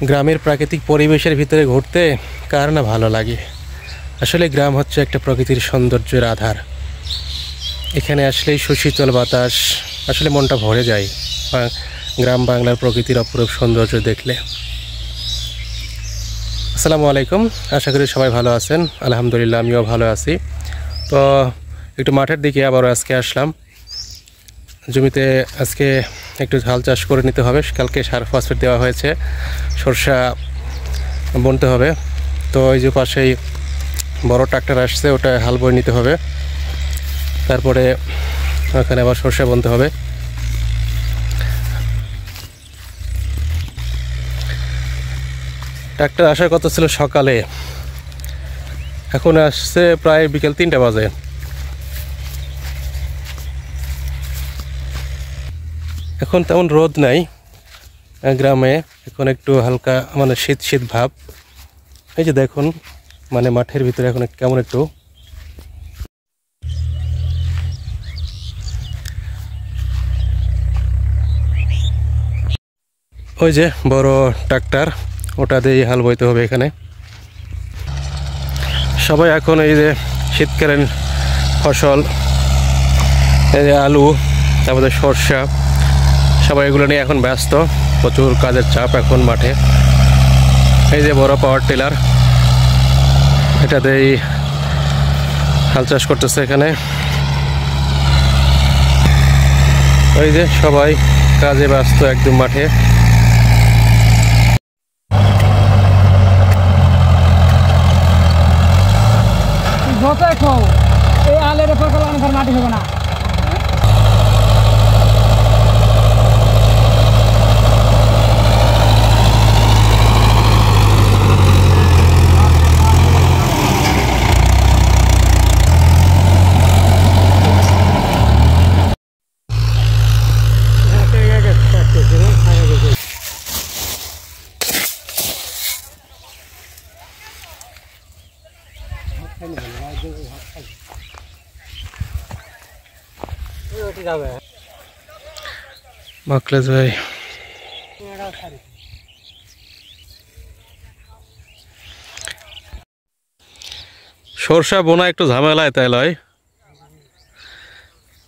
গ্রামের প্রাকৃতিক পরিবেশের ভিতরে ঘুরতে কার না ভালো লাগে। আসলে গ্রাম হচ্ছে একটা প্রকৃতির সৌন্দর্যের আধার। এখানে আসলেই সুশীতল বাতাস, আসলে মনটা ভরে যায় গ্রাম বাংলার প্রকৃতির অপরূপ সৌন্দর্য দেখলে। আসসালামু আলাইকুম, আশা করি সবাই ভালো আছেন। আলহামদুলিল্লাহ, আমিও ভালো আছি। তো একটু মাঠের দিকে আবারও আজকে আসলাম। জমিতে আজকে একটু ঝাল চাষ করে নিতে হবে। কালকে সার ফসফেট দেওয়া হয়েছে, সরষা বুনতে হবে। তো ওই যে পাশেই বড় ট্রাক্টর আসছে, ওটা হাল বয়ে নিতে হবে। তারপরে ওখানে আবার সরষা বুনতে হবে। ট্রাক্টর আসার কথা ছিল সকালে, এখন আসছে প্রায় বিকেল 3টা বাজে। এখন তেমন রোদ নাই গ্রামে, এখন একটু হালকা মানে শীত শীত ভাব। এই যে দেখুন, মানে মাঠের ভিতরে এখন কেমন একটু ওই যে বড় ট্রাক্টর, ওটা দিয়ে হাল বইতে হবে এখানে। সবাই এখন এই যে শীতকালীন ফসল, এই যে আলু, তারপরে সরষা, সবাই এগুলো নিয়ে এখন ব্যস্ত। প্রচুর কাজের চাপ এখন মাঠে। এই যে বড় পাওয়ার টিলার, এটাতেই হাল চাষ করতেছে এখানে। ওই যে সবাই কাজে ব্যস্ত একদম মাঠে। এই আলের ফসল মাটি হবে না। মকলেশ ভাই, সরষা বোনা একটু ঝামেলায়, তাই লয়?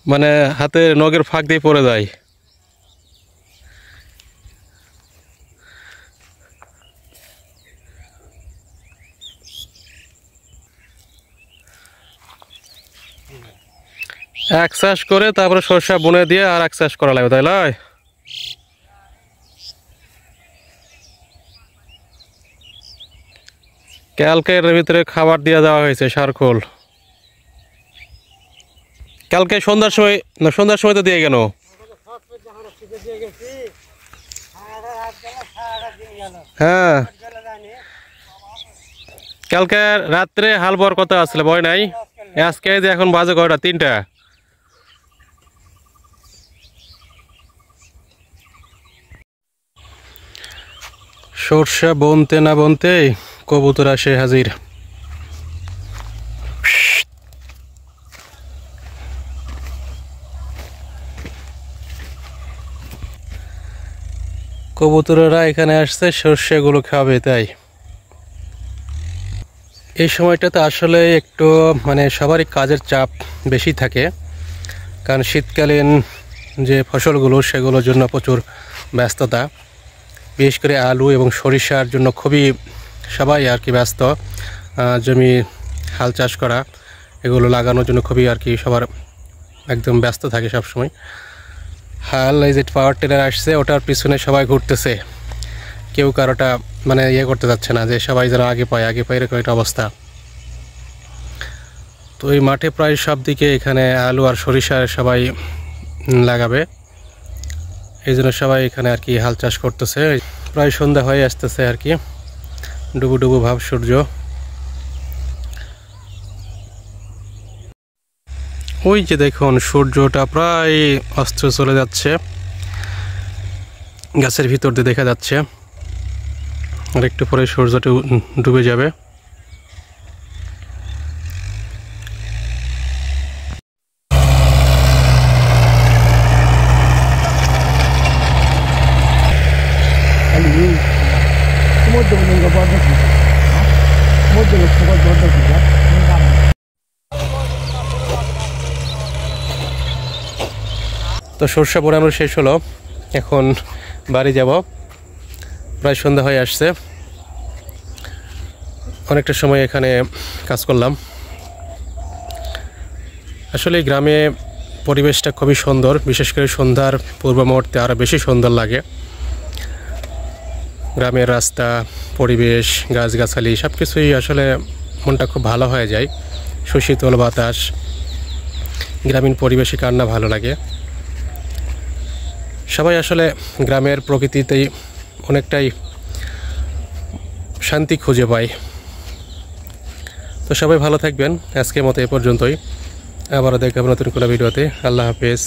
মানে হাতে নখের ফাঁক দিয়ে পড়ে যায়। এক চাষ করে তারপরে সরষা বুনে দিয়ে আর এক চাষ করা লাগবে, তাই লয়? কালকের ভিতরে খাবার দিয়ে দেওয়া হয়েছে সারখোল। কালকে সন্ধ্যার সময় না, সন্ধ্যার সময় তো দিয়ে গেল। হ্যাঁ, কালকে রাত্রে হাল বর কথা আসলে ভয় নাই। আজকে যে এখন বাজে কয়টা? 3টা। সরষা বনতে না বনতে কবুতর আসে হাজির। কবুতরেরা এখানে আসছে সর্ষেগুলো খাবে, তাই এই সময়টাতে আসলে একটু মানে সবারই কাজের চাপ বেশি থাকে। কারণ শীতকালীন যে ফসলগুলো, সেগুলোর জন্য প্রচুর ব্যস্ততা। বিশেষ করে আলু এবং সরিষার জন্য খুবই সবাই আর কি ব্যস্ত। জমি হাল চাষ করা, এগুলো লাগানোর জন্য খুবই আর কি সবার একদম ব্যস্ত থাকে সবসময়। হাল এই যে পাওয়ার টিলার আসছে, ওটার পিছনে সবাই ঘুরতেছে। কেউ কারোটা মানে ইয়ে করতে যাচ্ছে না যে সবাই যেন আগে পায় এরকম একটা অবস্থা। তো এই মাঠে প্রায় সব দিকে এখানে আলু আর সরিষা সবাই লাগাবে, এই জন্য সবাই এখানে আর কি হাল চাষ করতেছে। প্রায় সন্ধ্যা হয়ে আসতেছে আর কি, ডুবু ডুবু ভাব সূর্য। ওই যে দেখুন, সূর্যটা প্রায় অস্ত চলে যাচ্ছে, গাছের ভিতর দিয়ে দেখা যাচ্ছে। আর একটু পরে সূর্যটা ডুবে যাবে। তো সরষা পোড়ানো শেষ হলো, এখন বাড়ি যাব। প্রায় সন্ধ্যা হয়ে আসছে, অনেকটা সময় এখানে কাজ করলাম। আসলে গ্রামে পরিবেশটা খুবই সুন্দর, বিশেষ করে সন্ধ্যার পূর্ব মুহূর্তে আরও বেশি সুন্দর লাগে। গ্রামের রাস্তা, পরিবেশ, গাছগাছালি সব কিছুই আসলে মনটা খুব ভালো হয়ে যায়। সুশীতল বাতাস, গ্রামীণ পরিবেশে কার না ভালো লাগে। সবাই আসলে গ্রামের প্রকৃতিতেই অনেকটাই শান্তি খুঁজে পায়। তো সবাই ভালো থাকবেন, আজকের মতো এ পর্যন্তই। আবারও দেখা হবে নতুন কোনো ভিডিওতে। আল্লাহ হাফেজ।